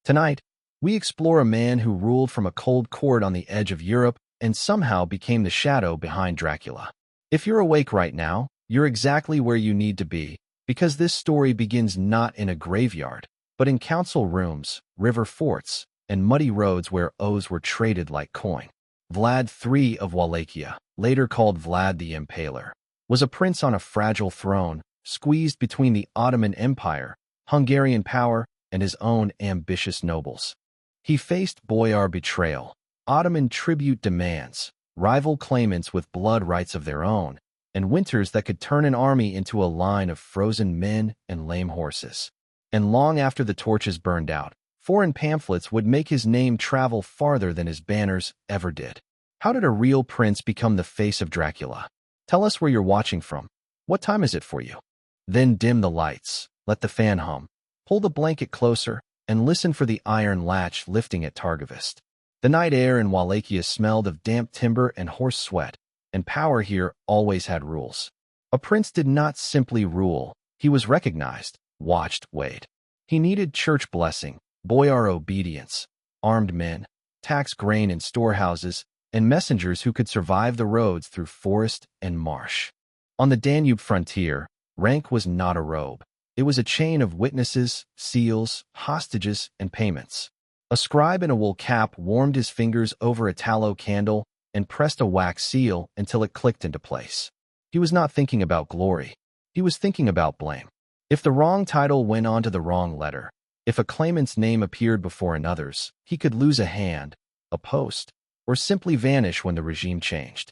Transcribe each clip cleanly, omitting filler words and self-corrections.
Tonight, we explore a man who ruled from a cold court on the edge of Europe and somehow became the shadow behind Dracula. If you're awake right now, you're exactly where you need to be, because this story begins not in a graveyard, but in council rooms, river forts, and muddy roads where oaths were traded like coin. Vlad III of Wallachia, later called Vlad the Impaler, was a prince on a fragile throne, squeezed between the Ottoman Empire, Hungarian power, and his own ambitious nobles. He faced boyar betrayal, Ottoman tribute demands, rival claimants with blood rights of their own, and winters that could turn an army into a line of frozen men and lame horses. And long after the torches burned out, foreign pamphlets would make his name travel farther than his banners ever did. How did a real prince become the face of Dracula? Tell us where you're watching from. What time is it for you? Then dim the lights, let the fan hum, pull the blanket closer, and listen for the iron latch lifting at Targovist. The night air in Wallachia smelled of damp timber and horse sweat, and power here always had rules. A prince did not simply rule, he was recognized, watched, weighed. He needed church blessing, boyar obedience, armed men, tax grain in storehouses, and messengers who could survive the roads through forest and marsh. On the Danube frontier, rank was not a robe. It was a chain of witnesses, seals, hostages, and payments. A scribe in a wool cap warmed his fingers over a tallow candle and pressed a wax seal until it clicked into place. He was not thinking about glory. He was thinking about blame. If the wrong title went onto the wrong letter, if a claimant's name appeared before another's, he could lose a hand, a post, or simply vanish when the regime changed.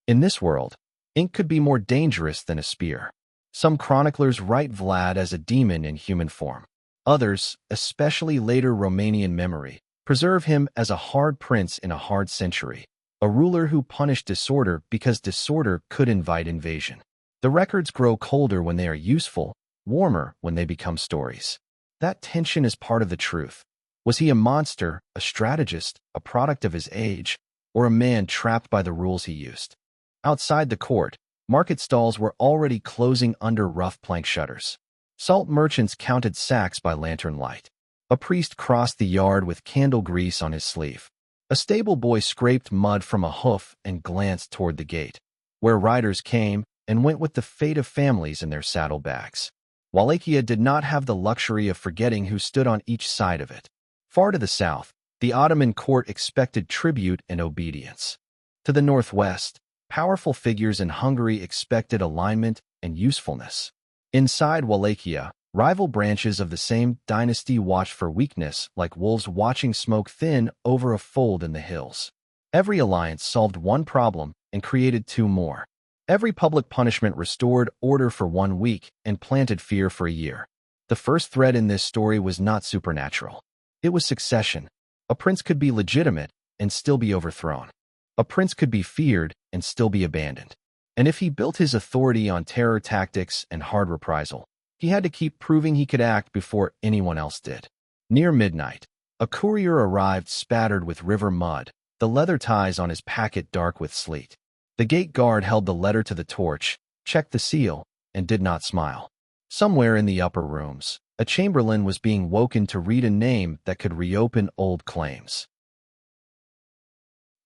In this world, ink could be more dangerous than a spear. Some chroniclers write Vlad as a demon in human form. Others, especially later Romanian memory, preserve him as a hard prince in a hard century, a ruler who punished disorder because disorder could invite invasion. The records grow colder when they are useful, warmer when they become stories. That tension is part of the truth. Was he a monster, a strategist, a product of his age, or a man trapped by the rules he used? Outside the court, market stalls were already closing under rough plank shutters. Salt merchants counted sacks by lantern light. A priest crossed the yard with candle grease on his sleeve. A stable boy scraped mud from a hoof and glanced toward the gate, where riders came and went with the fate of families in their saddlebags. Wallachia did not have the luxury of forgetting who stood on each side of it. Far to the south, the Ottoman court expected tribute and obedience. To the northwest, powerful figures in Hungary expected alignment and usefulness. Inside Wallachia, rival branches of the same dynasty watched for weakness like wolves watching smoke thin over a fold in the hills. Every alliance solved one problem and created two more. Every public punishment restored order for 1 week and planted fear for a year. The first thread in this story was not supernatural. It was succession. A prince could be legitimate and still be overthrown. A prince could be feared and still be abandoned. And if he built his authority on terror tactics and hard reprisal, he had to keep proving he could act before anyone else did. Near midnight, a courier arrived spattered with river mud, the leather ties on his packet dark with sleet. The gate guard held the letter to the torch, checked the seal, and did not smile. Somewhere in the upper rooms, a chamberlain was being woken to read a name that could reopen old claims.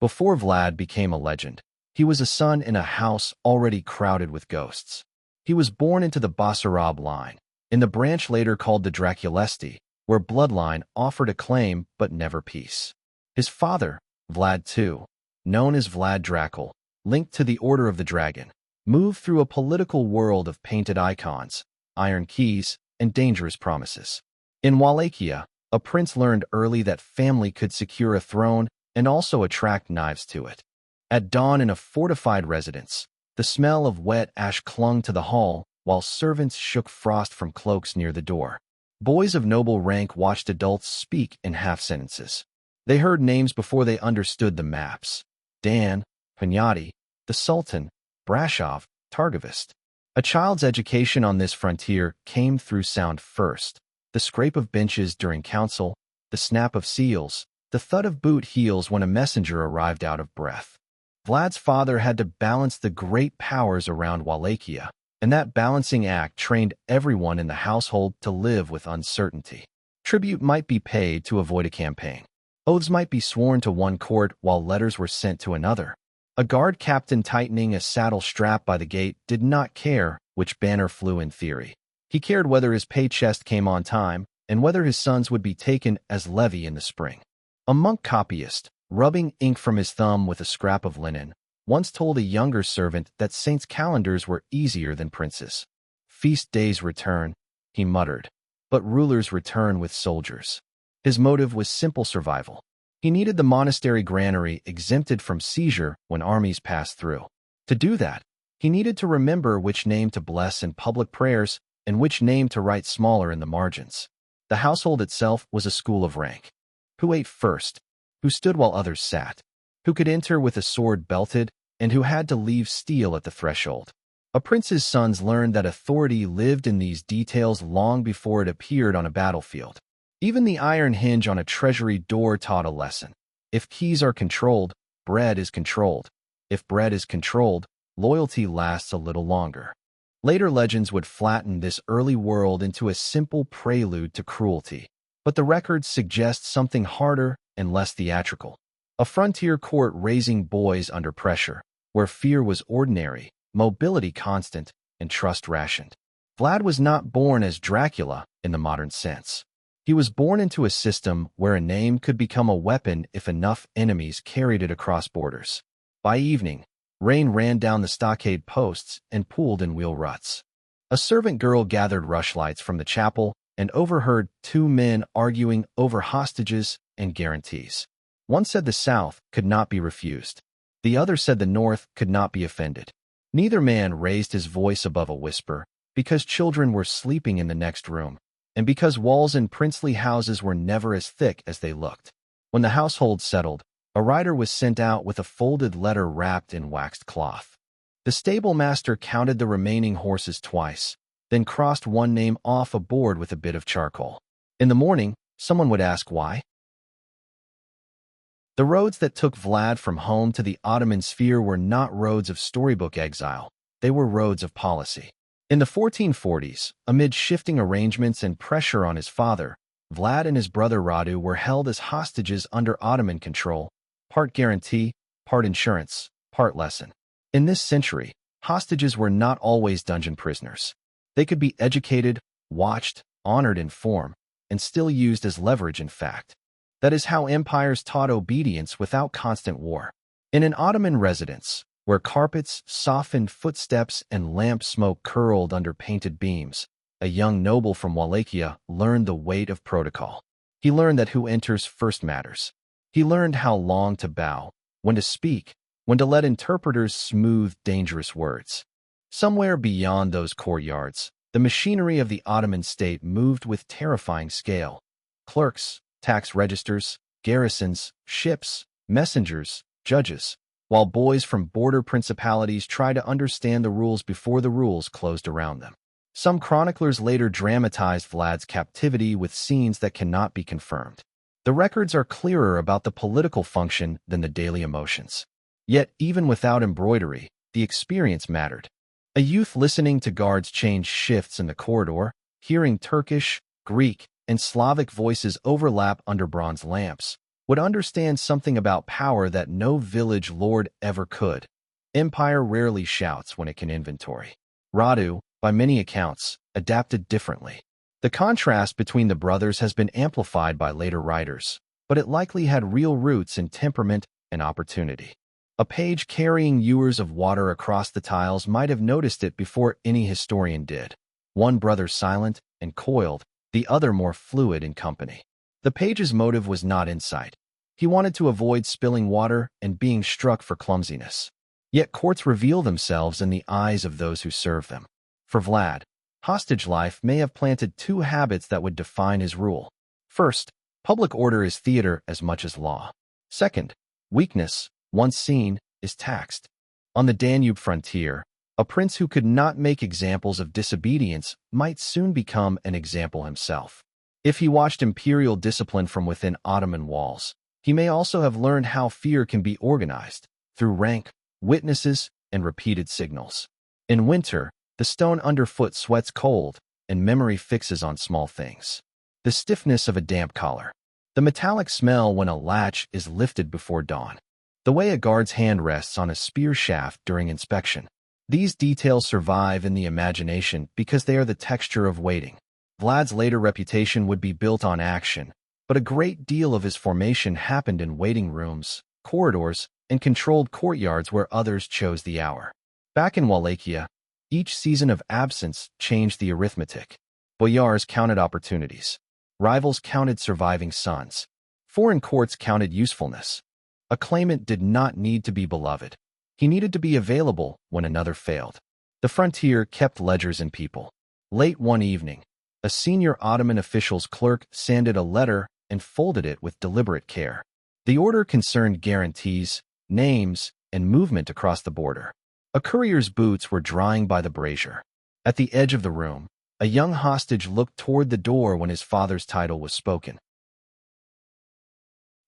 Before Vlad became a legend, he was a son in a house already crowded with ghosts. He was born into the Basarab line, in the branch later called the Draculesti, where bloodline offered a claim but never peace. His father, Vlad II, known as Vlad Dracula, linked to the Order of the Dragon, moved through a political world of painted icons, iron keys, and dangerous promises. In Wallachia, a prince learned early that family could secure a throne and also attract knives to it. At dawn in a fortified residence, the smell of wet ash clung to the hall while servants shook frost from cloaks near the door. Boys of noble rank watched adults speak in half-sentences. They heard names before they understood the maps. Dan, Panyati, the Sultan, Brashov, Targovist. A child's education on this frontier came through sound first. The scrape of benches during council, the snap of seals, the thud of boot heels when a messenger arrived out of breath. Vlad's father had to balance the great powers around Wallachia, and that balancing act trained everyone in the household to live with uncertainty. Tribute might be paid to avoid a campaign. Oaths might be sworn to one court while letters were sent to another. A guard captain tightening a saddle strap by the gate did not care which banner flew in theory. He cared whether his pay chest came on time and whether his sons would be taken as levy in the spring. A monk copyist, rubbing ink from his thumb with a scrap of linen, once told a younger servant that saints' calendars were easier than princes. Feast days return, he muttered, but rulers return with soldiers. His motive was simple survival. He needed the monastery granary exempted from seizure when armies passed through. To do that, he needed to remember which name to bless in public prayers and which name to write smaller in the margins. The household itself was a school of rank. Who ate first? Who stood while others sat? Who could enter with a sword belted, and who had to leave steel at the threshold? A prince's sons learned that authority lived in these details long before it appeared on a battlefield. Even the iron hinge on a treasury door taught a lesson. If keys are controlled, bread is controlled. If bread is controlled, loyalty lasts a little longer. Later legends would flatten this early world into a simple prelude to cruelty. But the records suggest something harder and less theatrical. A frontier court raising boys under pressure, where fear was ordinary, mobility constant, and trust rationed. Vlad was not born as Dracula in the modern sense. He was born into a system where a name could become a weapon if enough enemies carried it across borders. By evening, rain ran down the stockade posts and pooled in wheel ruts. A servant girl gathered rushlights from the chapel and overheard two men arguing over hostages and guarantees. One said the South could not be refused. The other said the North could not be offended. Neither man raised his voice above a whisper, because children were sleeping in the next room, and because walls in princely houses were never as thick as they looked. When the household settled, a rider was sent out with a folded letter wrapped in waxed cloth. The stable master counted the remaining horses twice, then crossed one name off a board with a bit of charcoal. In the morning, someone would ask why. The roads that took Vlad from home to the Ottoman sphere were not roads of storybook exile. They were roads of policy. In the 1440s, amid shifting arrangements and pressure on his father, Vlad and his brother Radu were held as hostages under Ottoman control, part guarantee, part insurance, part lesson. In this century, hostages were not always dungeon prisoners. They could be educated, watched, honored in form, and still used as leverage in fact. That is how empires taught obedience without constant war. In an Ottoman residence, where carpets, softened footsteps, and lamp smoke curled under painted beams, a young noble from Wallachia learned the weight of protocol. He learned that who enters first matters. He learned how long to bow, when to speak, when to let interpreters smooth dangerous words. Somewhere beyond those courtyards, the machinery of the Ottoman state moved with terrifying scale. Clerks, tax registers, garrisons, ships, messengers, judges, while boys from border principalities try to understand the rules before the rules closed around them. Some chroniclers later dramatized Vlad's captivity with scenes that cannot be confirmed. The records are clearer about the political function than the daily emotions. Yet, even without embroidery, the experience mattered. A youth listening to guards change shifts in the corridor, hearing Turkish, Greek, and Slavic voices overlap under bronze lamps, would understand something about power that no village lord ever could. Empire rarely shouts when it can inventory. Radu, by many accounts, adapted differently. The contrast between the brothers has been amplified by later writers, but it likely had real roots in temperament and opportunity. A page carrying ewers of water across the tiles might have noticed it before any historian did. One brother silent and coiled, the other more fluid in company. The page's motive was not insight. He wanted to avoid spilling water and being struck for clumsiness. Yet courts reveal themselves in the eyes of those who serve them. For Vlad, hostage life may have planted two habits that would define his rule. First, public order is theater as much as law. Second, weakness, once seen, is taxed. On the Danube frontier, a prince who could not make examples of disobedience might soon become an example himself. If he watched imperial discipline from within Ottoman walls, he may also have learned how fear can be organized, through rank, witnesses, and repeated signals. In winter, the stone underfoot sweats cold, and memory fixes on small things. the stiffness of a damp collar, the metallic smell when a latch is lifted before dawn, the way a guard's hand rests on a spear shaft during inspection. These details survive in the imagination because they are the texture of waiting. Vlad's later reputation would be built on action, but a great deal of his formation happened in waiting rooms, corridors, and controlled courtyards where others chose the hour. Back in Wallachia, each season of absence changed the arithmetic. Boyars counted opportunities. Rivals counted surviving sons. Foreign courts counted usefulness. A claimant did not need to be beloved. He needed to be available when another failed. The frontier kept ledgers and people. Late one evening, a senior Ottoman official's clerk sanded a letter and folded it with deliberate care. The order concerned guarantees, names, and movement across the border. A courier's boots were drying by the brazier. At the edge of the room, a young hostage looked toward the door when his father's title was spoken.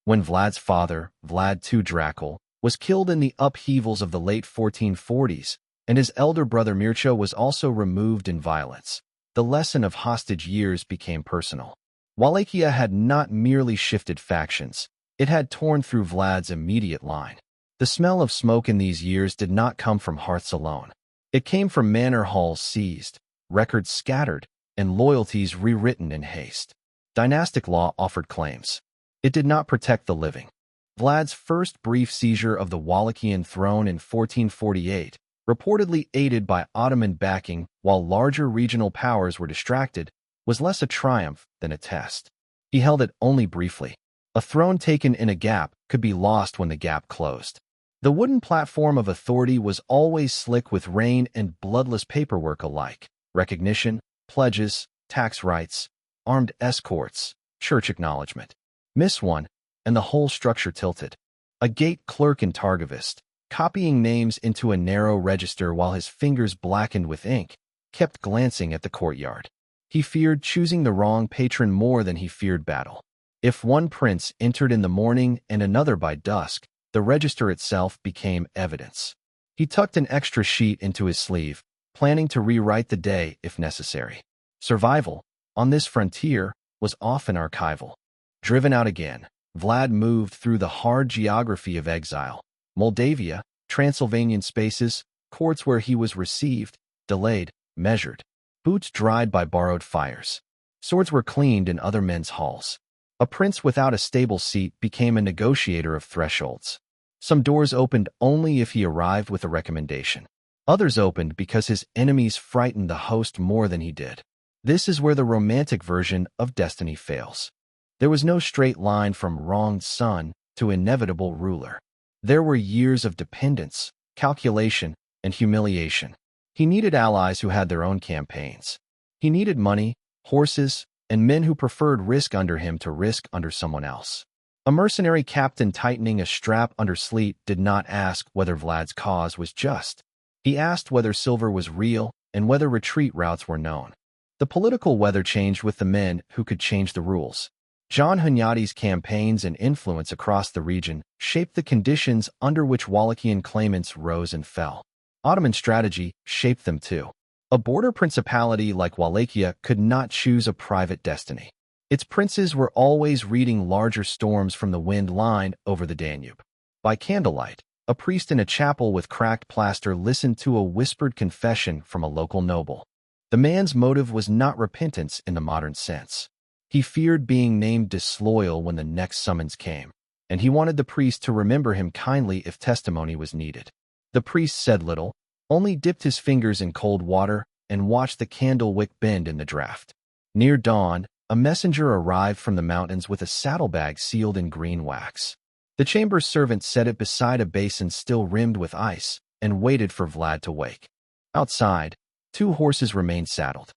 When Vlad's father, Vlad II Dracula, was killed in the upheavals of the late 1440s, and his elder brother Mircea was also removed in violence, the lesson of hostage years became personal. Wallachia had not merely shifted factions, it had torn through Vlad's immediate line. The smell of smoke in these years did not come from hearths alone. It came from manor halls seized, records scattered, and loyalties rewritten in haste. Dynastic law offered claims. It did not protect the living. Vlad's first brief seizure of the Wallachian throne in 1448, reportedly aided by Ottoman backing while larger regional powers were distracted, was less a triumph than a test. He held it only briefly. A throne taken in a gap could be lost when the gap closed. The wooden platform of authority was always slick with rain and bloodless paperwork alike: recognition, pledges, tax rights, armed escorts, church acknowledgement. Miss one, and the whole structure tilted. A gate clerk in Targovist, copying names into a narrow register while his fingers blackened with ink, kept glancing at the courtyard. He feared choosing the wrong patron more than he feared battle. If one prince entered in the morning and another by dusk, the register itself became evidence. He tucked an extra sheet into his sleeve, planning to rewrite the day if necessary. Survival, on this frontier, was often archival. Driven out again, Vlad moved through the hard geography of exile. Moldavia, Transylvanian spaces, courts where he was received, delayed, measured. Boots dried by borrowed fires. Swords were cleaned in other men's halls. A prince without a stable seat became a negotiator of thresholds. Some doors opened only if he arrived with a recommendation. Others opened because his enemies frightened the host more than he did. This is where the romantic version of destiny fails. There was no straight line from wronged son to inevitable ruler. There were years of dependence, calculation, and humiliation. He needed allies who had their own campaigns. He needed money, horses, and men who preferred risk under him to risk under someone else. A mercenary captain tightening a strap under Sleet did not ask whether Vlad's cause was just. He asked whether silver was real and whether retreat routes were known. The political weather changed with the men who could change the rules. John Hunyadi's campaigns and influence across the region shaped the conditions under which Wallachian claimants rose and fell. Ottoman strategy shaped them too. A border principality like Wallachia could not choose a private destiny. Its princes were always reading larger storms from the wind line over the Danube. By candlelight, a priest in a chapel with cracked plaster listened to a whispered confession from a local noble. The man's motive was not repentance in the modern sense. He feared being named disloyal when the next summons came, and he wanted the priest to remember him kindly if testimony was needed. The priest said little, only dipped his fingers in cold water and watched the candle wick bend in the draught. Near dawn, a messenger arrived from the mountains with a saddlebag sealed in green wax. The chamber's servant set it beside a basin still rimmed with ice and waited for Vlad to wake. Outside, 2 horses remained saddled.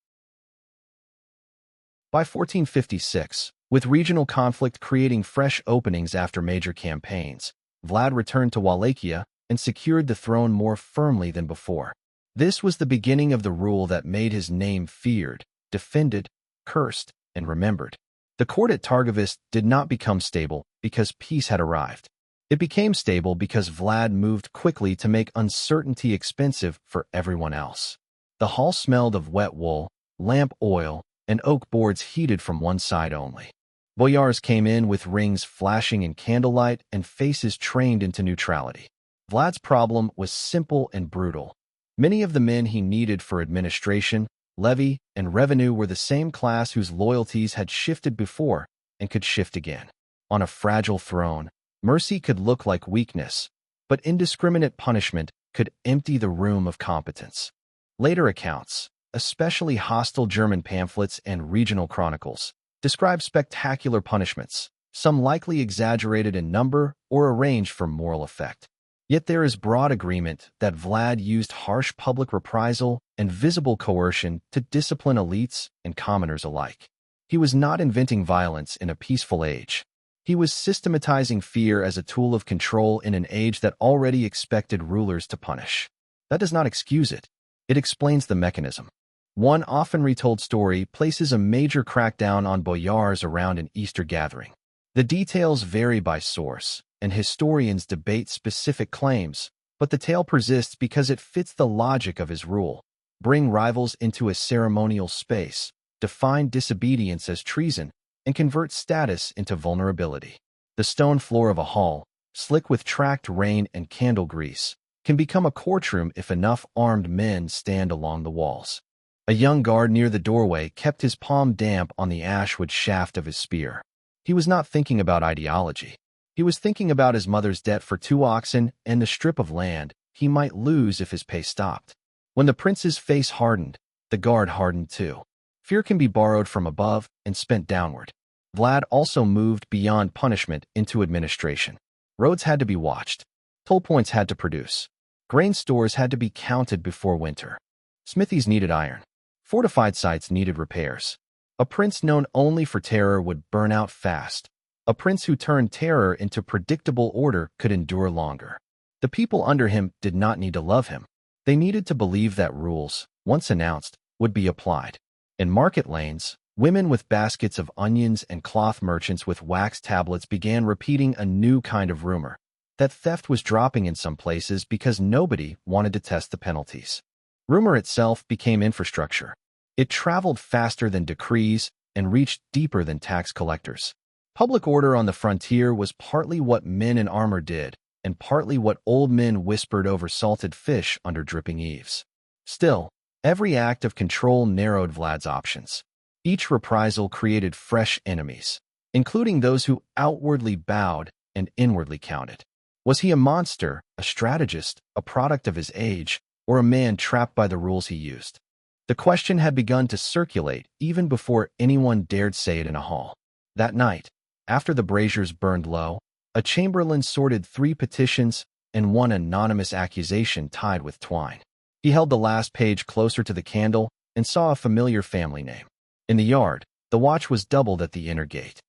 By 1456, with regional conflict creating fresh openings after major campaigns, Vlad returned to Wallachia and secured the throne more firmly than before. This was the beginning of the rule that made his name feared, defended, cursed, and remembered. The court at Targovist did not become stable because peace had arrived. It became stable because Vlad moved quickly to make uncertainty expensive for everyone else. The hall smelled of wet wool, lamp oil, and oak boards heated from one side only. Boyars came in with rings flashing in candlelight and faces trained into neutrality. Vlad's problem was simple and brutal. Many of the men he needed for administration, levy, and revenue were the same class whose loyalties had shifted before and could shift again. On a fragile throne, mercy could look like weakness, but indiscriminate punishment could empty the room of competence. Later accounts, especially hostile German pamphlets and regional chronicles, describe spectacular punishments, some likely exaggerated in number or arranged for moral effect. Yet there is broad agreement that Vlad used harsh public reprisal and visible coercion to discipline elites and commoners alike. He was not inventing violence in a peaceful age. He was systematizing fear as a tool of control in an age that already expected rulers to punish. That does not excuse it. It explains the mechanism. One often retold story places a major crackdown on boyars around an Easter gathering. The details vary by source, and historians debate specific claims, but the tale persists because it fits the logic of his rule. Bring rivals into a ceremonial space, define disobedience as treason, and convert status into vulnerability. The stone floor of a hall, slick with tracked rain and candle grease, can become a courtroom if enough armed men stand along the walls. A young guard near the doorway kept his palm damp on the ashwood shaft of his spear. He was not thinking about ideology. He was thinking about his mother's debt for 2 oxen and the strip of land he might lose if his pace stopped. When the prince's face hardened, the guard hardened too. Fear can be borrowed from above and spent downward. Vlad also moved beyond punishment into administration. Roads had to be watched. Toll points had to produce. Grain stores had to be counted before winter. Smithies needed iron. Fortified sites needed repairs. A prince known only for terror would burn out fast. A prince who turned terror into predictable order could endure longer. The people under him did not need to love him. They needed to believe that rules, once announced, would be applied. In market lanes, women with baskets of onions and cloth merchants with wax tablets began repeating a new kind of rumor, that theft was dropping in some places because nobody wanted to test the penalties. Rumor itself became infrastructure. It traveled faster than decrees and reached deeper than tax collectors. Public order on the frontier was partly what men in armor did, and partly what old men whispered over salted fish under dripping eaves. Still, every act of control narrowed Vlad's options. Each reprisal created fresh enemies, including those who outwardly bowed and inwardly counted. Was he a monster, a strategist, a product of his age, or a man trapped by the rules he used? The question had begun to circulate even before anyone dared say it in a hall. That night, after the braziers burned low, a chamberlain sorted 3 petitions and 1 anonymous accusation tied with twine. He held the last page closer to the candle and saw a familiar family name. In the yard, the watch was doubled at the inner gate.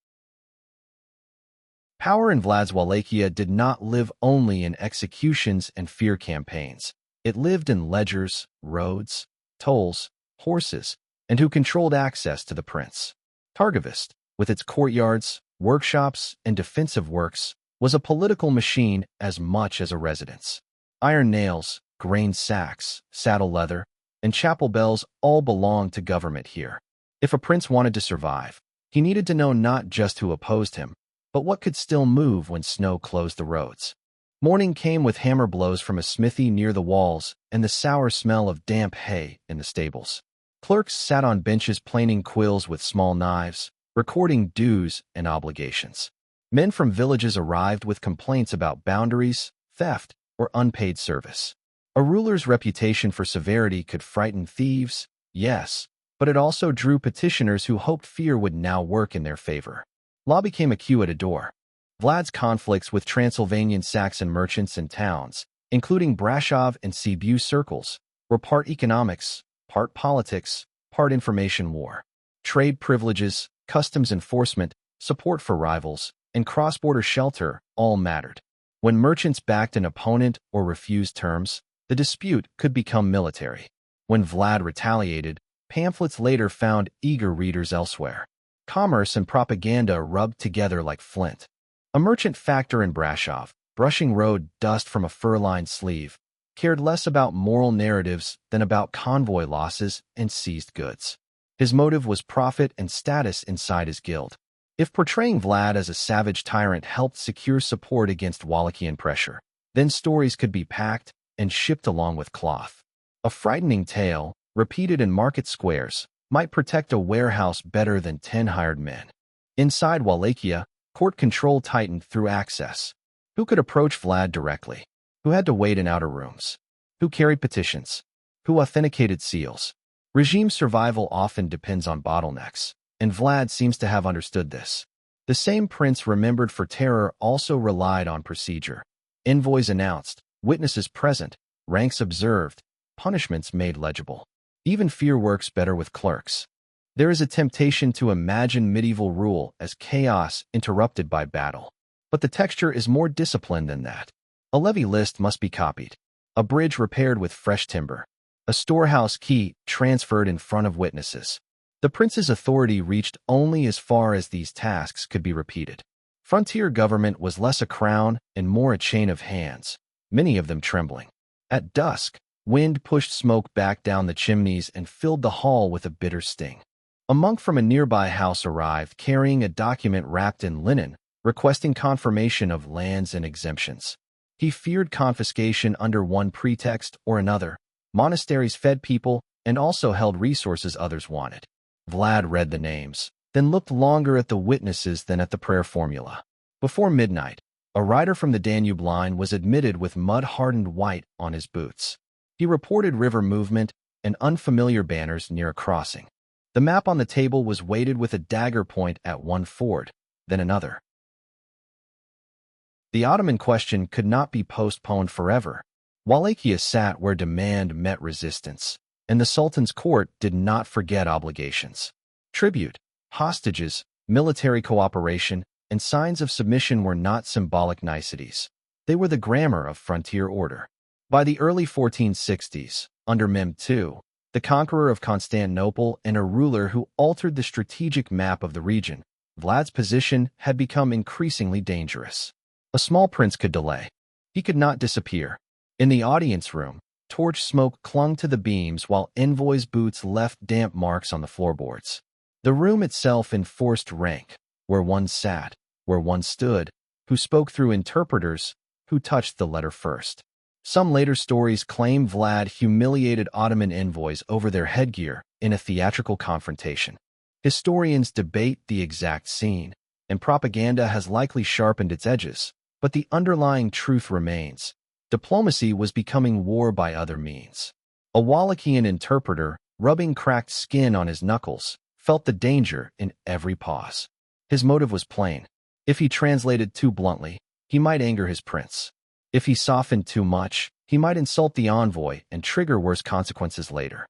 Power in Vlad's Wallachia did not live only in executions and fear campaigns. It lived in ledgers, roads, tolls, horses, and who controlled access to the prince. Targovist, with its courtyards, workshops, and defensive works, was a political machine as much as a residence. Iron nails, grain sacks, saddle leather, and chapel bells all belonged to government here. If a prince wanted to survive, he needed to know not just who opposed him, but what could still move when snow closed the roads. Morning came with hammer blows from a smithy near the walls and the sour smell of damp hay in the stables. Clerks sat on benches planing quills with small knives, recording dues and obligations. Men from villages arrived with complaints about boundaries, theft, or unpaid service. A ruler's reputation for severity could frighten thieves, yes, but it also drew petitioners who hoped fear would now work in their favor. Law became a queue at a door. Vlad's conflicts with Transylvanian Saxon merchants and towns, including Brashov and Sibiu circles, were part economics, part politics, part information war. Trade privileges, customs enforcement, support for rivals, and cross-border shelter all mattered. When merchants backed an opponent or refused terms, the dispute could become military. When Vlad retaliated, pamphlets later found eager readers elsewhere. Commerce and propaganda rubbed together like flint. A merchant factor in Brashov, brushing road dust from a fur-lined sleeve, cared less about moral narratives than about convoy losses and seized goods. His motive was profit and status inside his guild. If portraying Vlad as a savage tyrant helped secure support against Wallachian pressure, then stories could be packed and shipped along with cloth. A frightening tale, repeated in market squares, might protect a warehouse better than 10 hired men. Inside Wallachia, court control tightened through access. Who could approach Vlad directly? Who had to wait in outer rooms? Who carried petitions? Who authenticated seals? Regime survival often depends on bottlenecks, and Vlad seems to have understood this. The same prince remembered for terror also relied on procedure. Envoys announced, witnesses present, ranks observed, punishments made legible. Even fear works better with clerks. There is a temptation to imagine medieval rule as chaos interrupted by battle. But the texture is more disciplined than that. A levy list must be copied, a bridge repaired with fresh timber, a storehouse key transferred in front of witnesses. The prince's authority reached only as far as these tasks could be repeated. Frontier government was less a crown and more a chain of hands, many of them trembling. At dusk, wind pushed smoke back down the chimneys and filled the hall with a bitter sting. A monk from a nearby house arrived carrying a document wrapped in linen, requesting confirmation of lands and exemptions. He feared confiscation under one pretext or another. Monasteries fed people and also held resources others wanted. Vlad read the names, then looked longer at the witnesses than at the prayer formula. Before midnight, a rider from the Danube line was admitted with mud-hardened white on his boots. He reported river movement and unfamiliar banners near a crossing. The map on the table was weighted with a dagger point at one ford, then another. The Ottoman question could not be postponed forever. Wallachia sat where demand met resistance, and the Sultan's court did not forget obligations. Tribute, hostages, military cooperation, and signs of submission were not symbolic niceties. They were the grammar of frontier order. By the early 1460s, under Mehmed II, the conqueror of Constantinople and a ruler who altered the strategic map of the region, Vlad's position had become increasingly dangerous. A small prince could delay. He could not disappear. In the audience room, torch smoke clung to the beams while envoys' boots left damp marks on the floorboards. The room itself enforced rank, where one sat, where one stood, who spoke through interpreters, who touched the letter first. Some later stories claim Vlad humiliated Ottoman envoys over their headgear in a theatrical confrontation. Historians debate the exact scene, and propaganda has likely sharpened its edges, but the underlying truth remains. Diplomacy was becoming war by other means. A Wallachian interpreter, rubbing cracked skin on his knuckles, felt the danger in every pause. His motive was plain. If he translated too bluntly, he might anger his prince. If he softened too much, he might insult the envoy and trigger worse consequences later.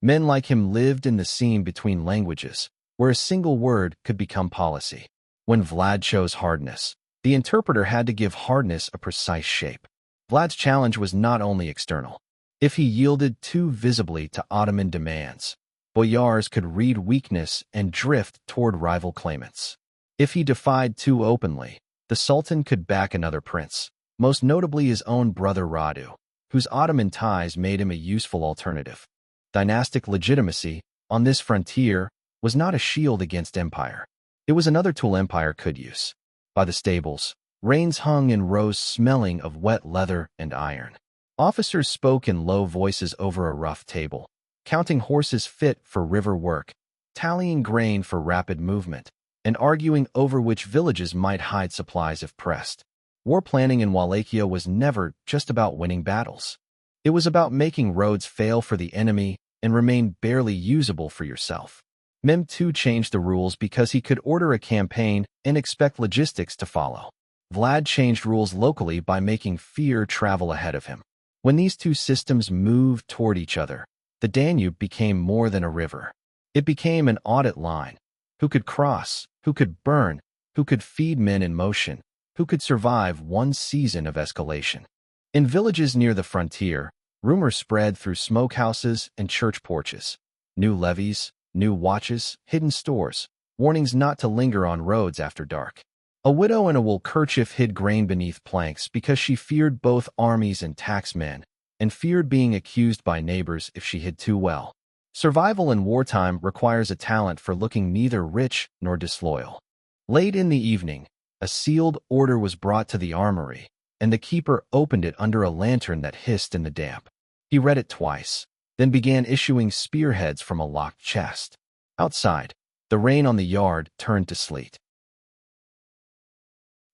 Men like him lived in the seam between languages, where a single word could become policy. When Vlad chose hardness, the interpreter had to give hardness a precise shape. Vlad's challenge was not only external. If he yielded too visibly to Ottoman demands, boyars could read weakness and drift toward rival claimants. If he defied too openly, the Sultan could back another prince, most notably his own brother Radu, whose Ottoman ties made him a useful alternative. Dynastic legitimacy, on this frontier, was not a shield against empire. It was another tool empire could use. By the stables, reins hung in rows smelling of wet leather and iron. Officers spoke in low voices over a rough table, counting horses fit for river work, tallying grain for rapid movement, and arguing over which villages might hide supplies if pressed. War planning in Wallachia was never just about winning battles. It was about making roads fail for the enemy and remain barely usable for yourself. Mehmed II changed the rules because he could order a campaign and expect logistics to follow. Vlad changed rules locally by making fear travel ahead of him. When these two systems moved toward each other, the Danube became more than a river. It became an audit line. Who could cross? Who could burn? Who could feed men in motion? Who could survive one season of escalation? In villages near the frontier, rumors spread through smokehouses and church porches. New levies, new watches, hidden stores, warnings not to linger on roads after dark. A widow in a wool kerchief hid grain beneath planks because she feared both armies and taxmen, and feared being accused by neighbors if she hid too well. Survival in wartime requires a talent for looking neither rich nor disloyal. Late in the evening, a sealed order was brought to the armory, and the keeper opened it under a lantern that hissed in the damp. He read it twice, then began issuing spearheads from a locked chest. Outside, the rain on the yard turned to sleet.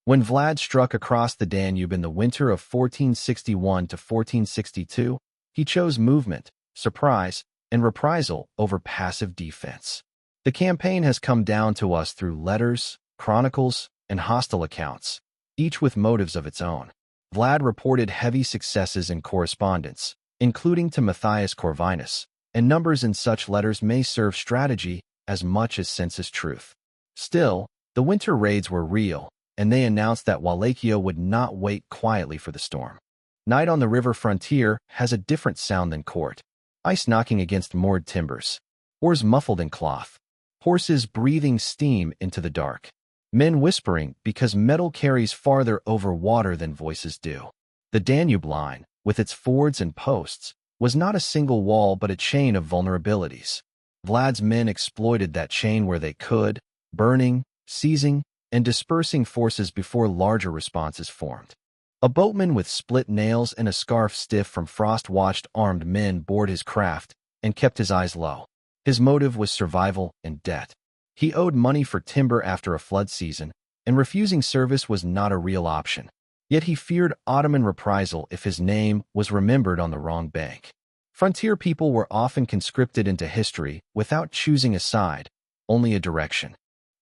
When Vlad struck across the Danube in the winter of 1461 to 1462, he chose movement, surprise, and reprisal over passive defense. The campaign has come down to us through letters, chronicles, and hostile accounts, each with motives of its own. Vlad reported heavy successes in correspondence, including to Matthias Corvinus, and numbers in such letters may serve strategy as much as census truth. Still, the winter raids were real, and they announced that Wallachia would not wait quietly for the storm. Night on the river frontier has a different sound than court. Ice knocking against moored timbers, oars muffled in cloth, horses breathing steam into the dark, men whispering because metal carries farther over water than voices do. The Danube line, with its fords and posts, was not a single wall but a chain of vulnerabilities. Vlad's men exploited that chain where they could, burning, seizing, and dispersing forces before larger responses formed. A boatman with split nails and a scarf stiff from frost watched armed men board his craft and kept his eyes low. His motive was survival and debt. He owed money for timber after a flood season, and refusing service was not a real option. Yet he feared Ottoman reprisal if his name was remembered on the wrong bank. Frontier people were often conscripted into history without choosing a side, only a direction.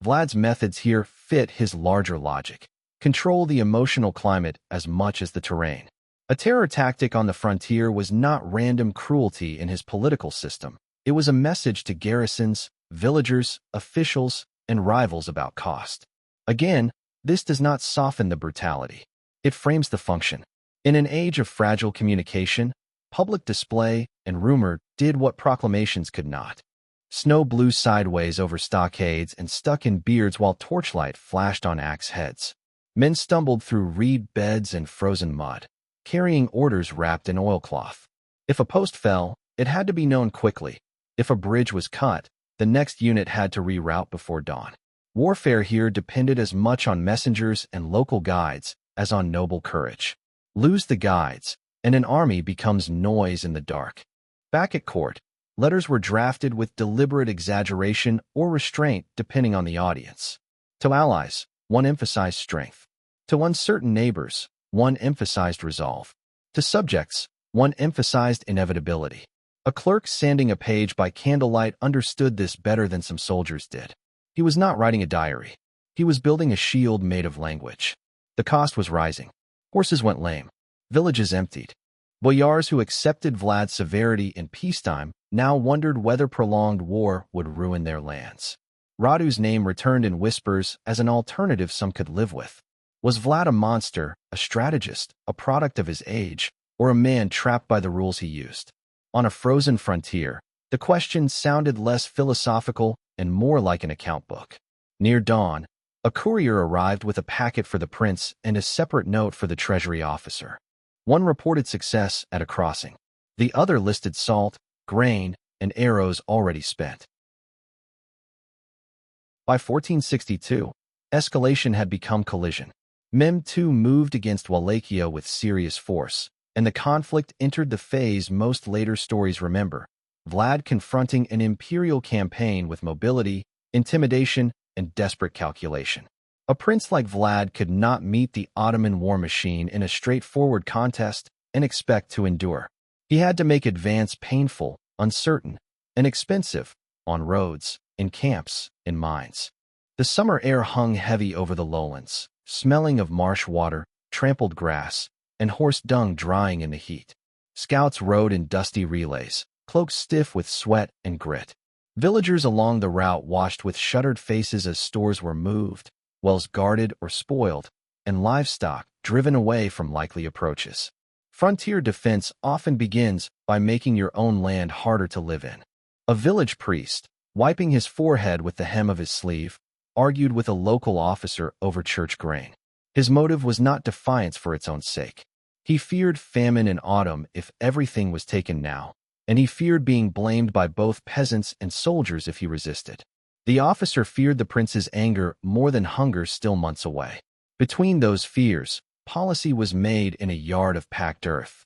Vlad's methods here fit his larger logic. Control the emotional climate as much as the terrain. A terror tactic on the frontier was not random cruelty in his political system. It was a message to garrisons, villagers, officials, and rivals about cost. Again, this does not soften the brutality. It frames the function. In an age of fragile communication, public display and rumor did what proclamations could not. Snow blew sideways over stockades and stuck in beards while torchlight flashed on axe heads. Men stumbled through reed beds and frozen mud, carrying orders wrapped in oilcloth. If a post fell, it had to be known quickly. If a bridge was cut, the next unit had to reroute before dawn. Warfare here depended as much on messengers and local guides as on noble courage. Lose the guides, and an army becomes noise in the dark. Back at court, letters were drafted with deliberate exaggeration or restraint depending on the audience. To allies, one emphasized strength. To uncertain neighbors, one emphasized resolve. To subjects, one emphasized inevitability. A clerk sanding a page by candlelight understood this better than some soldiers did. He was not writing a diary. He was building a shield made of language. The cost was rising. Horses went lame. Villages emptied. Boyars who accepted Vlad's severity in peacetime now wondered whether prolonged war would ruin their lands. Radu's name returned in whispers as an alternative some could live with. Was Vlad a monster, a strategist, a product of his age, or a man trapped by the rules he used? On a frozen frontier, the question sounded less philosophical and more like an account book. Near dawn, a courier arrived with a packet for the prince and a separate note for the treasury officer. One reported success at a crossing. The other listed salt, grain, and arrows already spent. By 1462, escalation had become collision. Mem II moved against Wallachia with serious force, and the conflict entered the phase most later stories remember, Vlad confronting an imperial campaign with mobility, intimidation, and desperate calculation. A prince like Vlad could not meet the Ottoman war machine in a straightforward contest and expect to endure. He had to make advance painful, uncertain, and expensive, on roads, in camps, in mines. The summer air hung heavy over the lowlands, smelling of marsh water, trampled grass, and horse dung drying in the heat. Scouts rode in dusty relays, cloaks stiff with sweat and grit. Villagers along the route watched with shuttered faces as stores were moved, wells guarded or spoiled, and livestock driven away from likely approaches. Frontier defense often begins by making your own land harder to live in. A village priest, wiping his forehead with the hem of his sleeve, argued with a local officer over church grain. His motive was not defiance for its own sake. He feared famine in autumn if everything was taken now. and he feared being blamed by both peasants and soldiers if he resisted. The officer feared the prince's anger more than hunger still months away. Between those fears, policy was made in a yard of packed earth.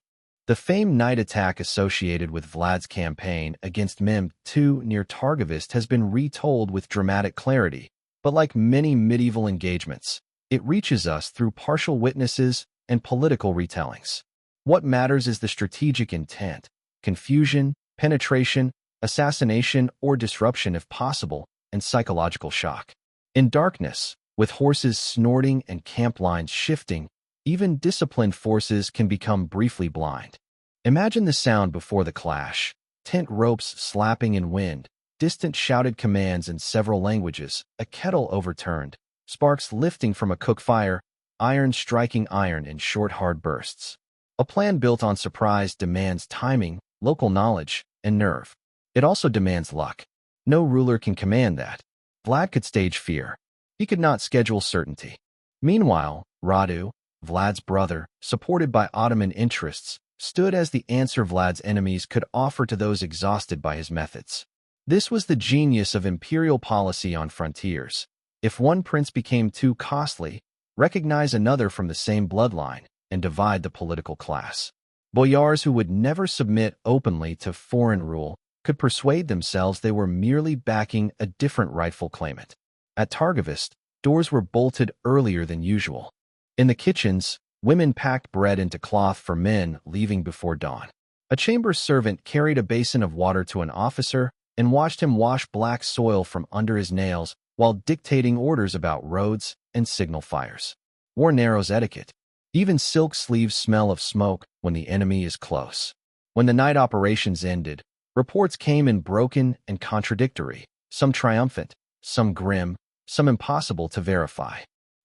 The famed night attack associated with Vlad's campaign against Mem II near Targovist has been retold with dramatic clarity, but like many medieval engagements, it reaches us through partial witnesses and political retellings. What matters is the strategic intent: confusion, penetration, assassination, or disruption if possible, and psychological shock. In darkness, with horses snorting and camp lines shifting, even disciplined forces can become briefly blind. Imagine the sound before the clash: tent ropes slapping in wind, distant shouted commands in several languages, a kettle overturned, sparks lifting from a cook fire, iron striking iron in short, hard bursts. A plan built on surprise demands timing, local knowledge, and nerve. It also demands luck. No ruler can command that. Vlad could stage fear. He could not schedule certainty. Meanwhile, Radu, Vlad's brother, supported by Ottoman interests, stood as the answer Vlad's enemies could offer to those exhausted by his methods. This was the genius of imperial policy on frontiers. If one prince became too costly, recognize another from the same bloodline and divide the political class. Boyars who would never submit openly to foreign rule could persuade themselves they were merely backing a different rightful claimant. At Targovist, doors were bolted earlier than usual. In the kitchens, women packed bread into cloth for men leaving before dawn. A chamber servant carried a basin of water to an officer and watched him wash black soil from under his nails while dictating orders about roads and signal fires. War narrows etiquette. Even silk sleeves smell of smoke when the enemy is close. When the night operations ended, reports came in broken and contradictory, some triumphant, some grim, some impossible to verify.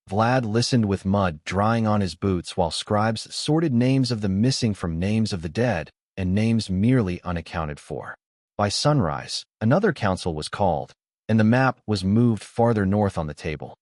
Vlad listened with mud drying on his boots while scribes sorted names of the missing from names of the dead and names merely unaccounted for. By sunrise, another council was called, and the map was moved farther north on the table.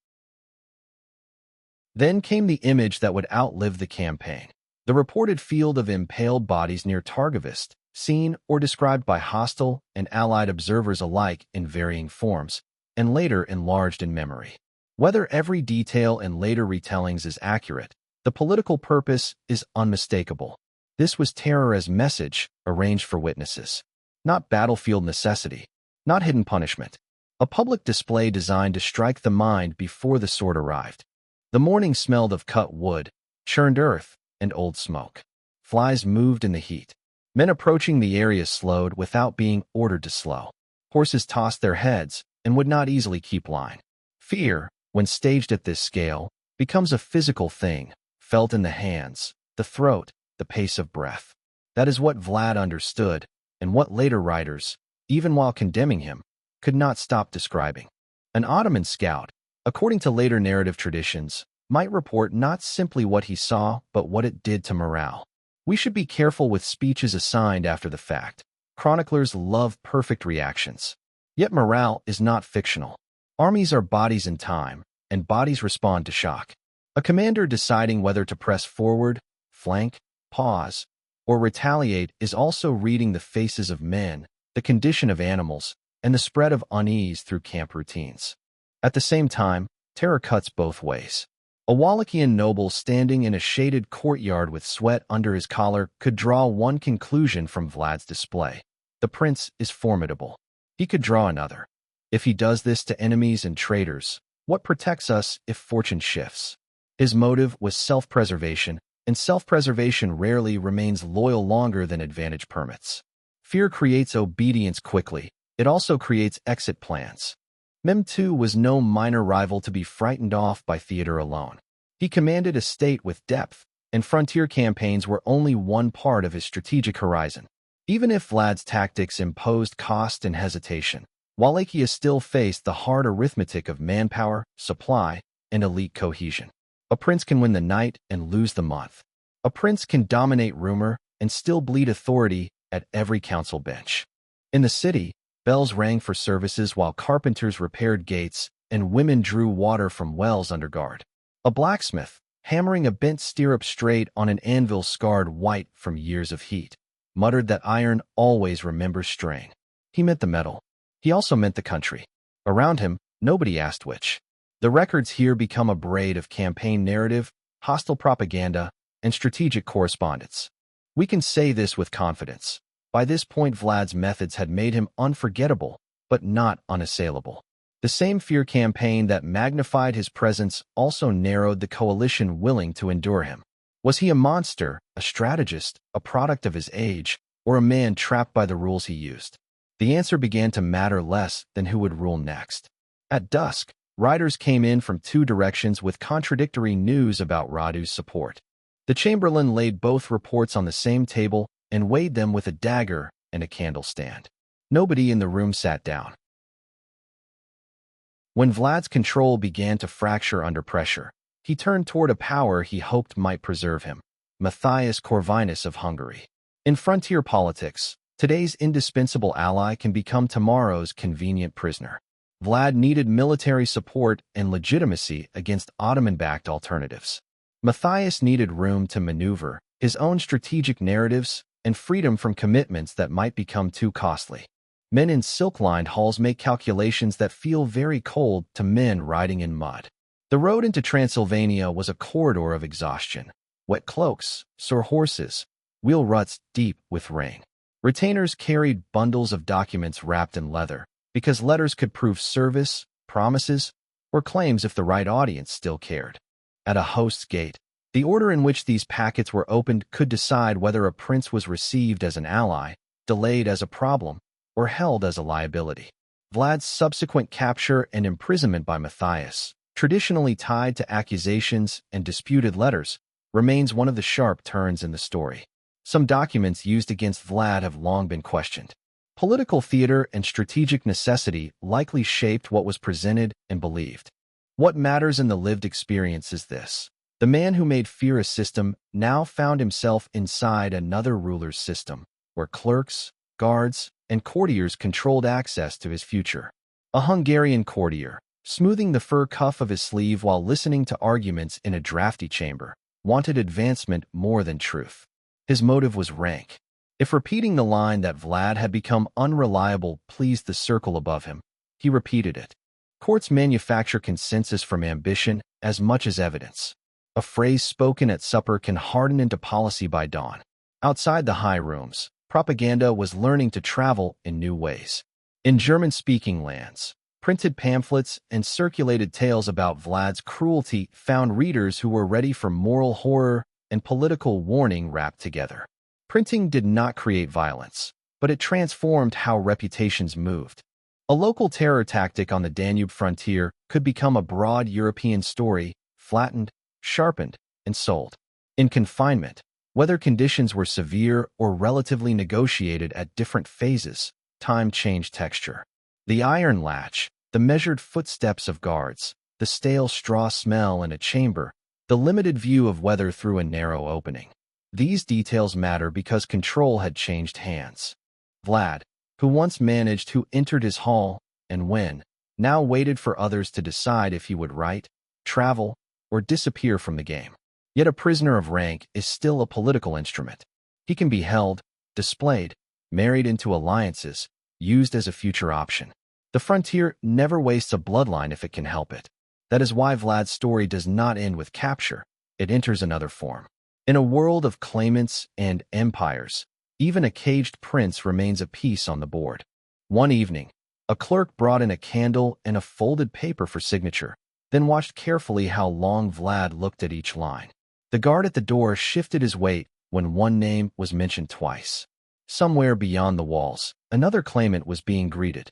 Then came the image that would outlive the campaign: the reported field of impaled bodies near Targovist, seen or described by hostile and allied observers alike in varying forms, and later enlarged in memory. Whether every detail in later retellings is accurate, the political purpose is unmistakable. This was terror as message, arranged for witnesses. Not battlefield necessity, not hidden punishment. A public display designed to strike the mind before the sword arrived. The morning smelled of cut wood, churned earth, and old smoke. Flies moved in the heat. Men approaching the area slowed without being ordered to slow. Horses tossed their heads and would not easily keep line. Fear, when staged at this scale, becomes a physical thing, felt in the hands, the throat, the pace of breath. That is what Vlad understood, and what later writers, even while condemning him, could not stop describing. An Ottoman scout, according to later narrative traditions, might report not simply what he saw, but what it did to morale. We should be careful with speeches assigned after the fact. Chroniclers love perfect reactions. Yet morale is not fictional. Armies are bodies in time, and bodies respond to shock. A commander deciding whether to press forward, flank, pause, or retaliate is also reading the faces of men, the condition of animals, and the spread of unease through camp routines. At the same time, terror cuts both ways. A Wallachian noble standing in a shaded courtyard with sweat under his collar could draw one conclusion from Vlad's display: the prince is formidable. He could draw another: if he does this to enemies and traitors, what protects us if fortune shifts? His motive was self-preservation, and self-preservation rarely remains loyal longer than advantage permits. Fear creates obedience quickly. It also creates exit plans. Mem II was no minor rival to be frightened off by theater alone. He commanded a state with depth, and frontier campaigns were only one part of his strategic horizon. Even if Vlad's tactics imposed cost and hesitation, Wallachia still faced the hard arithmetic of manpower, supply, and elite cohesion. A prince can win the night and lose the month. A prince can dominate rumor and still bleed authority at every council bench. In the city, bells rang for services while carpenters repaired gates and women drew water from wells under guard. A blacksmith, hammering a bent stirrup straight on an anvil scarred white from years of heat. muttered that iron always remembers strain. He meant the metal. He also meant the country. Around him, nobody asked which. The records here become a braid of campaign narrative, hostile propaganda, and strategic correspondence. We can say this with confidence. By this point, Vlad's methods had made him unforgettable, but not unassailable. The same fear campaign that magnified his presence also narrowed the coalition willing to endure him. Was he a monster, a strategist, a product of his age, or a man trapped by the rules he used? The answer began to matter less than who would rule next. At dusk, riders came in from two directions with contradictory news about Radu's support. The Chamberlain laid both reports on the same table and weighed them with a dagger and a candle stand. Nobody in the room sat down. When Vlad's control began to fracture under pressure, he turned toward a power he hoped might preserve him, Matthias Corvinus of Hungary. In frontier politics, today's indispensable ally can become tomorrow's convenient prisoner. Vlad needed military support and legitimacy against Ottoman-backed alternatives. Matthias needed room to maneuver, his own strategic narratives, and freedom from commitments that might become too costly. Men in silk-lined halls make calculations that feel very cold to men riding in mud. The road into Transylvania was a corridor of exhaustion. Wet cloaks, sore horses, wheel ruts deep with rain. Retainers carried bundles of documents wrapped in leather, because letters could prove service, promises, or claims if the right audience still cared. At a host's gate, the order in which these packets were opened could decide whether a prince was received as an ally, delayed as a problem, or held as a liability. Vlad's subsequent capture and imprisonment by Matthias, traditionally tied to accusations and disputed letters, remains one of the sharp turns in the story. Some documents used against Vlad have long been questioned. Political theater and strategic necessity likely shaped what was presented and believed. What matters in the lived experience is this. The man who made fear a system now found himself inside another ruler's system, where clerks, guards, and courtiers controlled access to his future. A Hungarian courtier, smoothing the fur cuff of his sleeve while listening to arguments in a drafty chamber, wanted advancement more than truth. His motive was rank. If repeating the line that Vlad had become unreliable pleased the circle above him, he repeated it. Courts manufacture consensus from ambition as much as evidence. A phrase spoken at supper can harden into policy by dawn. Outside the high rooms, propaganda was learning to travel in new ways. In German-speaking lands, printed pamphlets and circulated tales about Vlad's cruelty found readers who were ready for moral horror and political warning wrapped together. Printing did not create violence, but it transformed how reputations moved. A local terror tactic on the Danube frontier could become a broad European story, flattened, sharpened, and sold. In confinement, whether conditions were severe or relatively negotiated at different phases, time changed texture. The iron latch, the measured footsteps of guards, the stale straw smell in a chamber, the limited view of weather through a narrow opening. These details matter because control had changed hands. Vlad, who once managed who entered his hall and when, now waited for others to decide if he would write, travel, or disappear from the game. Yet a prisoner of rank is still a political instrument. He can be held, displayed, married into alliances, used as a future option. The frontier never wastes a bloodline if it can help it. That is why Vlad's story does not end with capture. It enters another form. In a world of claimants and empires, even a caged prince remains a piece on the board. One evening, a clerk brought in a candle and a folded paper for signature, then watched carefully how long Vlad looked at each line. The guard at the door shifted his weight when one name was mentioned twice. Somewhere beyond the walls, another claimant was being greeted.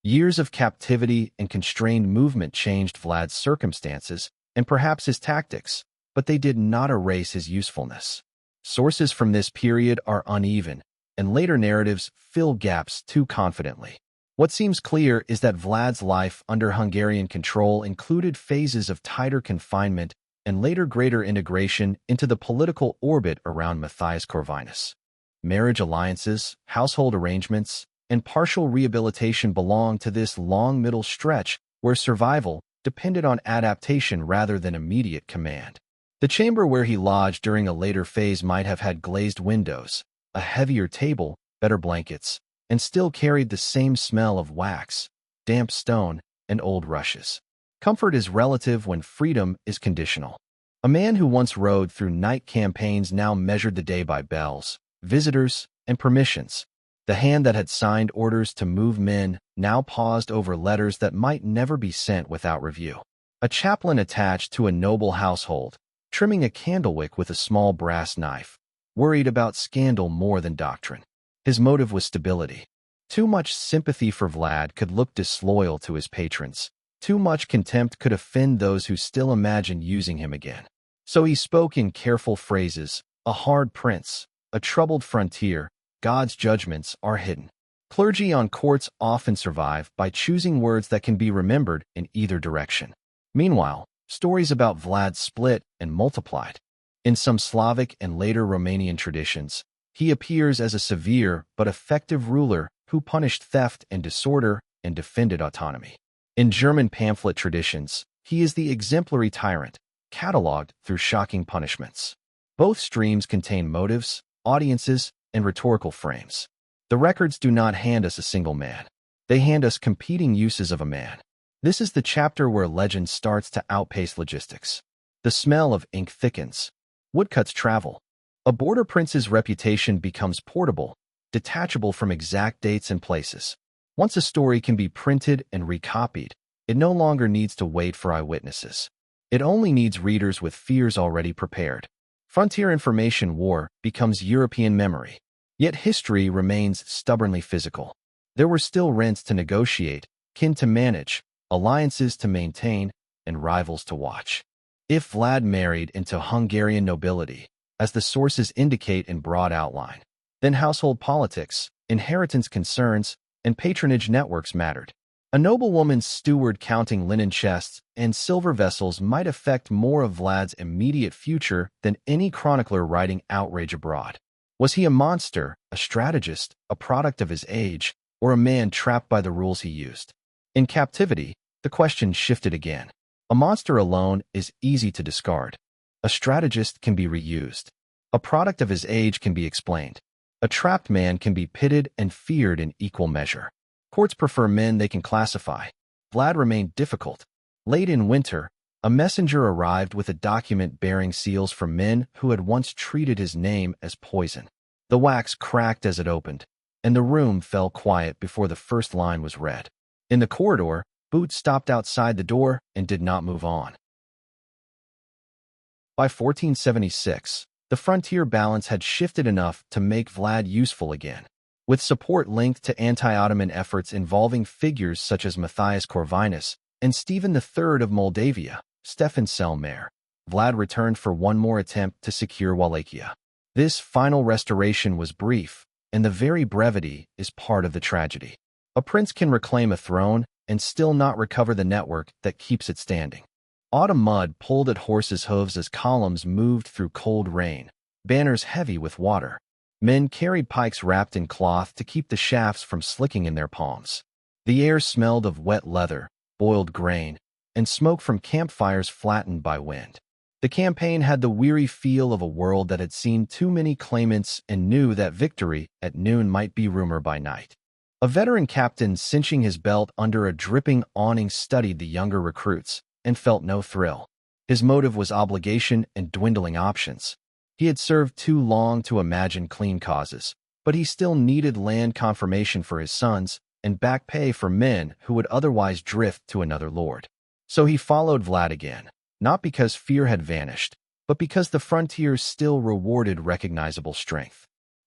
Years of captivity and constrained movement changed Vlad's circumstances and perhaps his tactics, but they did not erase his usefulness. Sources from this period are uneven, and later narratives fill gaps too confidently. What seems clear is that Vlad's life under Hungarian control included phases of tighter confinement and later greater integration into the political orbit around Matthias Corvinus. Marriage alliances, household arrangements, and partial rehabilitation belong to this long middle stretch where survival depended on adaptation rather than immediate command. The chamber where he lodged during a later phase might have had glazed windows, a heavier table, better blankets, and still carried the same smell of wax, damp stone, and old rushes. Comfort is relative when freedom is conditional. A man who once rode through night campaigns now measured the day by bells, visitors, and permissions. The hand that had signed orders to move men now paused over letters that might never be sent without review. A chaplain attached to a noble household, trimming a candlewick with a small brass knife, worried about scandal more than doctrine. His motive was stability. Too much sympathy for Vlad could look disloyal to his patrons. Too much contempt could offend those who still imagined using him again. So he spoke in careful phrases: a hard prince, a troubled frontier, God's judgments are hidden. Clergy on courts often survive by choosing words that can be remembered in either direction. Meanwhile, stories about Vlad split and multiplied. In some Slavic and later Romanian traditions, he appears as a severe but effective ruler who punished theft and disorder and defended autonomy. In German pamphlet traditions, he is the exemplary tyrant, catalogued through shocking punishments. Both streams contain motives, audiences, and rhetorical frames. The records do not hand us a single man. They hand us competing uses of a man. This is the chapter where legend starts to outpace logistics. The smell of ink thickens. Woodcuts travel. A border prince's reputation becomes portable, detachable from exact dates and places. Once a story can be printed and recopied, it no longer needs to wait for eyewitnesses. It only needs readers with fears already prepared. Frontier information war becomes European memory. Yet history remains stubbornly physical. There were still rents to negotiate, kin to manage, alliances to maintain, and rivals to watch. If Vlad married into Hungarian nobility, as the sources indicate in broad outline, then household politics, inheritance concerns, and patronage networks mattered. A noblewoman's steward counting linen chests and silver vessels might affect more of Vlad's immediate future than any chronicler writing outrage abroad. Was he a monster, a strategist, a product of his age, or a man trapped by the rules he used? In captivity, the question shifted again. A monster alone is easy to discard. A strategist can be reused. A product of his age can be explained. A trapped man can be pitted and feared in equal measure. Courts prefer men they can classify. Vlad remained difficult. Late in winter, a messenger arrived with a document bearing seals from men who had once treated his name as poison. The wax cracked as it opened, and the room fell quiet before the first line was read. In the corridor, Boots stopped outside the door and did not move on. By 1476, the frontier balance had shifted enough to make Vlad useful again. With support linked to anti-Ottoman efforts involving figures such as Matthias Corvinus and Stephen III of Moldavia, Stefan Selmayr, Vlad returned for one more attempt to secure Wallachia. This final restoration was brief, and the very brevity is part of the tragedy. A prince can reclaim a throne and still not recover the network that keeps it standing. Autumn mud pulled at horses' hooves as columns moved through cold rain, banners heavy with water. Men carried pikes wrapped in cloth to keep the shafts from slicking in their palms. The air smelled of wet leather, boiled grain, and smoke from campfires flattened by wind. The campaign had the weary feel of a world that had seen too many claimants and knew that victory at noon might be rumor by night. A veteran captain cinching his belt under a dripping awning studied the younger recruits and felt no thrill. His motive was obligation and dwindling options. He had served too long to imagine clean causes, but he still needed land confirmation for his sons and back pay for men who would otherwise drift to another lord. So he followed Vlad again, not because fear had vanished, but because the frontiers still rewarded recognizable strength.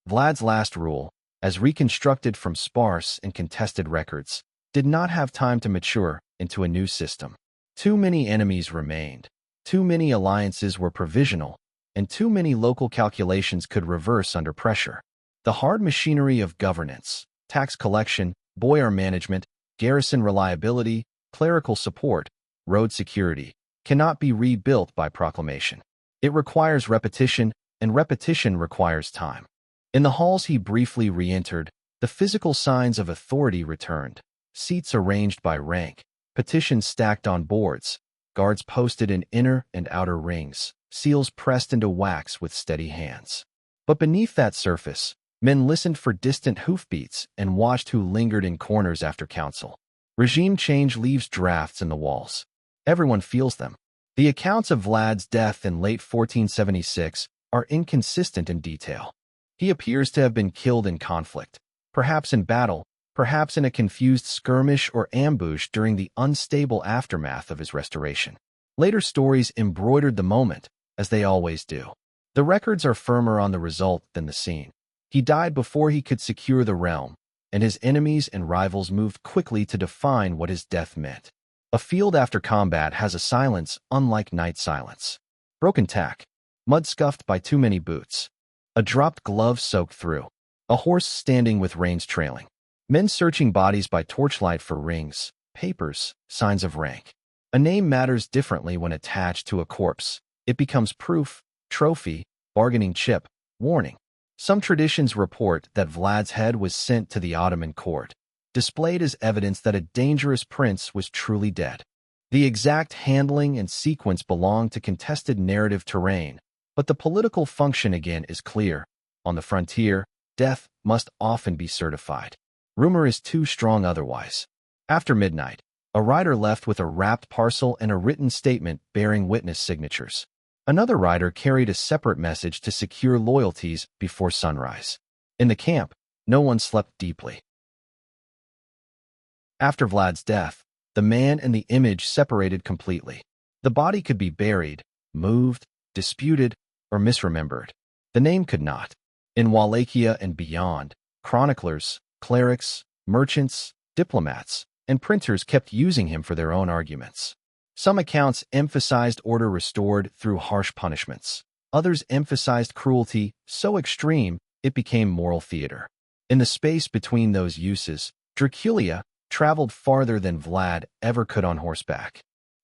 Vlad's last rule, as reconstructed from sparse and contested records, did not have time to mature into a new system. Too many enemies remained, too many alliances were provisional, and too many local calculations could reverse under pressure. The hard machinery of governance, tax collection, boyar management, garrison reliability, clerical support, road security, cannot be rebuilt by proclamation. It requires repetition, and repetition requires time. In the halls he briefly re-entered, the physical signs of authority returned. Seats arranged by rank, petitions stacked on boards, guards posted in inner and outer rings, seals pressed into wax with steady hands. But beneath that surface, men listened for distant hoofbeats and watched who lingered in corners after council. Regime change leaves drafts in the walls. Everyone feels them. The accounts of Vlad's death in late 1476 are inconsistent in detail. He appears to have been killed in conflict, perhaps in battle, perhaps in a confused skirmish or ambush during the unstable aftermath of his restoration. Later stories embroidered the moment, as they always do. The records are firmer on the result than the scene. He died before he could secure the realm, and his enemies and rivals moved quickly to define what his death meant. A field after combat has a silence unlike night silence. Broken tack, mud scuffed by too many boots, a dropped glove soaked through, a horse standing with reins trailing, men searching bodies by torchlight for rings, papers, signs of rank. A name matters differently when attached to a corpse. It becomes proof, trophy, bargaining chip, warning. Some traditions report that Vlad's head was sent to the Ottoman court, displayed as evidence that a dangerous prince was truly dead. The exact handling and sequence belong to contested narrative terrain, but the political function again is clear. On the frontier, death must often be certified. Rumor is too strong otherwise. After midnight, a rider left with a wrapped parcel and a written statement bearing witness signatures. Another rider carried a separate message to secure loyalties before sunrise. In the camp, no one slept deeply. After Vlad's death, the man and the image separated completely. The body could be buried, moved, disputed, or misremembered. The name could not. In Wallachia and beyond, chroniclers, clerics, merchants, diplomats, and printers kept using him for their own arguments. Some accounts emphasized order restored through harsh punishments. Others emphasized cruelty so extreme it became moral theater. In the space between those uses, Dracula traveled farther than Vlad ever could on horseback.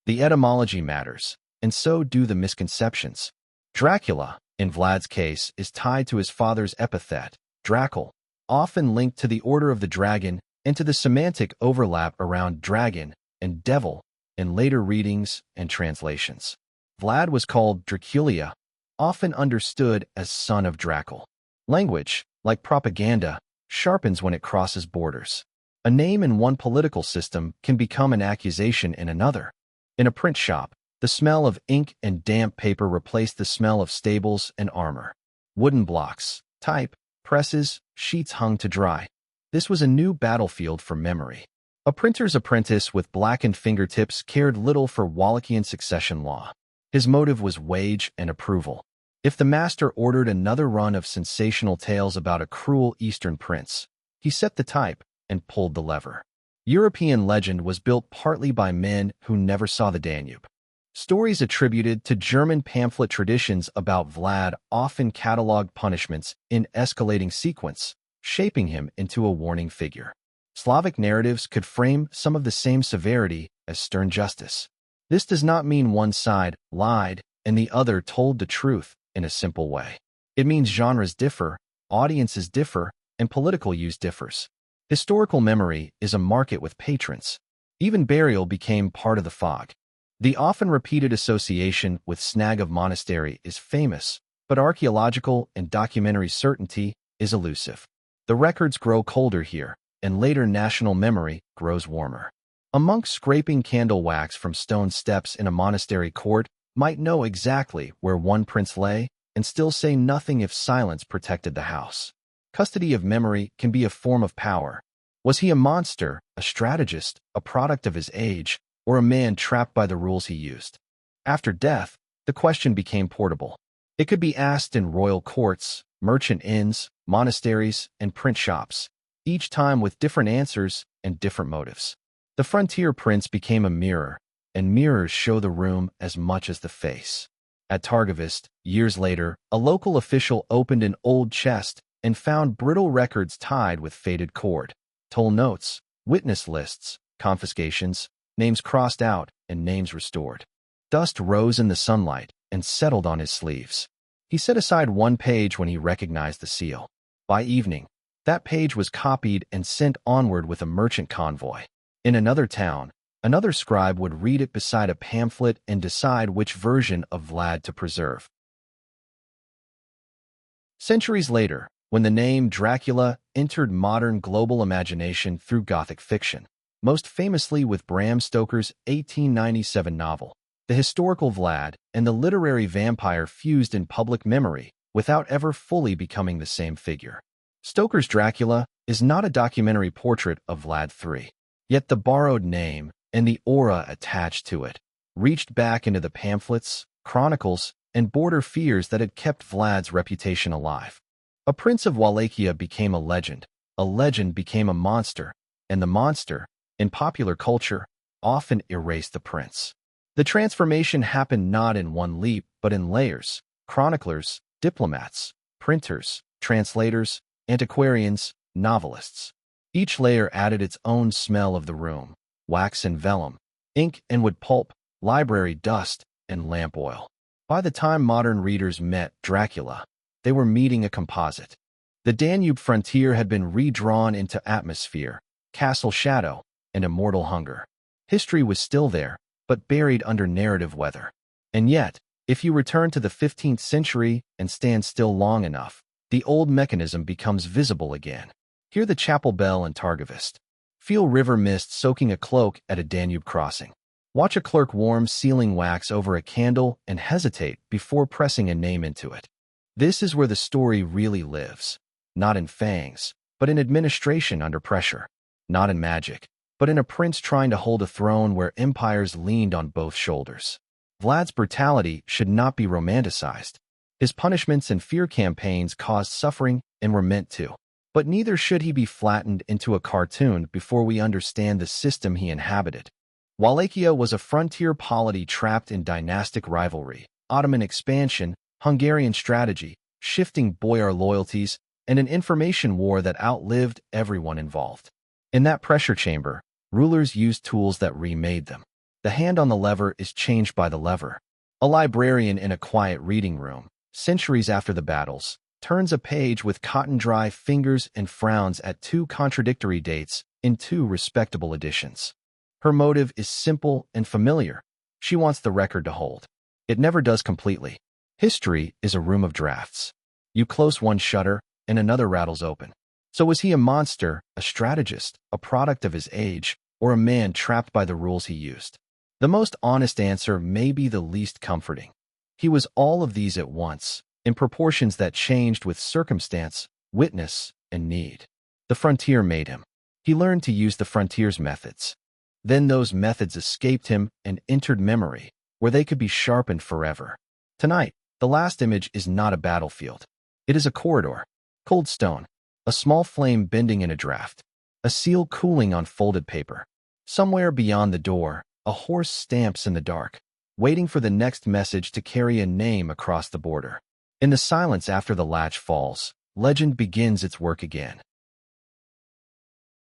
The etymology matters, and so do the misconceptions. Dracula, in Vlad's case, is tied to his father's epithet, Dracul, often linked to the Order of the Dragon and to the semantic overlap around dragon and devil in later readings and translations. Vlad was called Dracula, often understood as son of Dracul. Language, like propaganda, sharpens when it crosses borders. A name in one political system can become an accusation in another. In a print shop, the smell of ink and damp paper replaced the smell of stables and armor. Wooden blocks, type, presses, sheets hung to dry. This was a new battlefield for memory. A printer's apprentice with blackened fingertips cared little for Wallachian succession law. His motive was wage and approval. If the master ordered another run of sensational tales about a cruel Eastern prince, he set the type and pulled the lever. European legend was built partly by men who never saw the Danube. Stories attributed to German pamphlet traditions about Vlad often cataloged punishments in escalating sequence, shaping him into a warning figure. Slavic narratives could frame some of the same severity as stern justice. This does not mean one side lied and the other told the truth in a simple way. It means genres differ, audiences differ, and political use differs. Historical memory is a market with patrons. Even burial became part of the fog. The often repeated association with Snag of Monastery is famous, but archaeological and documentary certainty is elusive. The records grow colder here, and later national memory grows warmer. A monk scraping candle wax from stone steps in a monastery court might know exactly where one prince lay and still say nothing if silence protected the house. Custody of memory can be a form of power. Was he a monster, a strategist, a product of his age, or a man trapped by the rules he used? After death, the question became portable. It could be asked in royal courts, merchant inns, monasteries, and print shops, each time with different answers and different motives. The frontier prince became a mirror, and mirrors show the room as much as the face. At Targovist, years later, a local official opened an old chest and found brittle records tied with faded cord, toll notes, witness lists, confiscations, names crossed out, and names restored. Dust rose in the sunlight and settled on his sleeves. He set aside one page when he recognized the seal. By evening, that page was copied and sent onward with a merchant convoy. In another town, Another scribe would read it beside a pamphlet and decide which version of Vlad to preserve. Centuries later, when the name Dracula entered modern global imagination through Gothic fiction, most famously with Bram Stoker's 1897 novel, the historical Vlad and the literary vampire fused in public memory without ever fully becoming the same figure. Stoker's Dracula is not a documentary portrait of Vlad III, yet the borrowed name and the aura attached to it reached back into the pamphlets, chronicles, and border fears that had kept Vlad's reputation alive. A prince of Wallachia became a legend became a monster, and the monster, in popular culture, often erased the prince. The transformation happened not in one leap, but in layers: chroniclers, diplomats, printers, translators, antiquarians, novelists. Each layer added its own smell of the room: wax and vellum, ink and wood pulp, library dust, and lamp oil. By the time modern readers met Dracula, they were meeting a composite. The Danube frontier had been redrawn into atmosphere, castle shadow, and immortal hunger. History was still there, but buried under narrative weather. And yet, if you return to the 15th century and stand still long enough, the old mechanism becomes visible again. Hear the chapel bell in Targovist. Feel river mist soaking a cloak at a Danube crossing. Watch a clerk warm sealing wax over a candle and hesitate before pressing a name into it. This is where the story really lives. Not in fangs, but in administration under pressure. Not in magic, but in a prince trying to hold a throne where empires leaned on both shoulders. Vlad's brutality should not be romanticized. His punishments and fear campaigns caused suffering and were meant to. But neither should he be flattened into a cartoon before we understand the system he inhabited. Wallachia was a frontier polity trapped in dynastic rivalry, Ottoman expansion, Hungarian strategy, shifting boyar loyalties, and an information war that outlived everyone involved. In that pressure chamber, rulers used tools that remade them. The hand on the lever is changed by the lever. A librarian in a quiet reading room, centuries after the battles, turns a page with cotton-dry fingers and frowns at two contradictory dates in two respectable editions. Her motive is simple and familiar. She wants the record to hold. It never does completely. History is a room of drafts. You close one shutter, and another rattles open. So was he a monster, a strategist, a product of his age, or a man trapped by the rules he used? The most honest answer may be the least comforting. He was all of these at once, in proportions that changed with circumstance, witness, and need. The frontier made him. He learned to use the frontier's methods. Then those methods escaped him and entered memory, where they could be sharpened forever. Tonight, the last image is not a battlefield. It is a corridor, cold stone, a small flame bending in a draft, a seal cooling on folded paper. Somewhere beyond the door, a horse stamps in the dark, waiting for the next message to carry a name across the border. In the silence after the latch falls, legend begins its work again.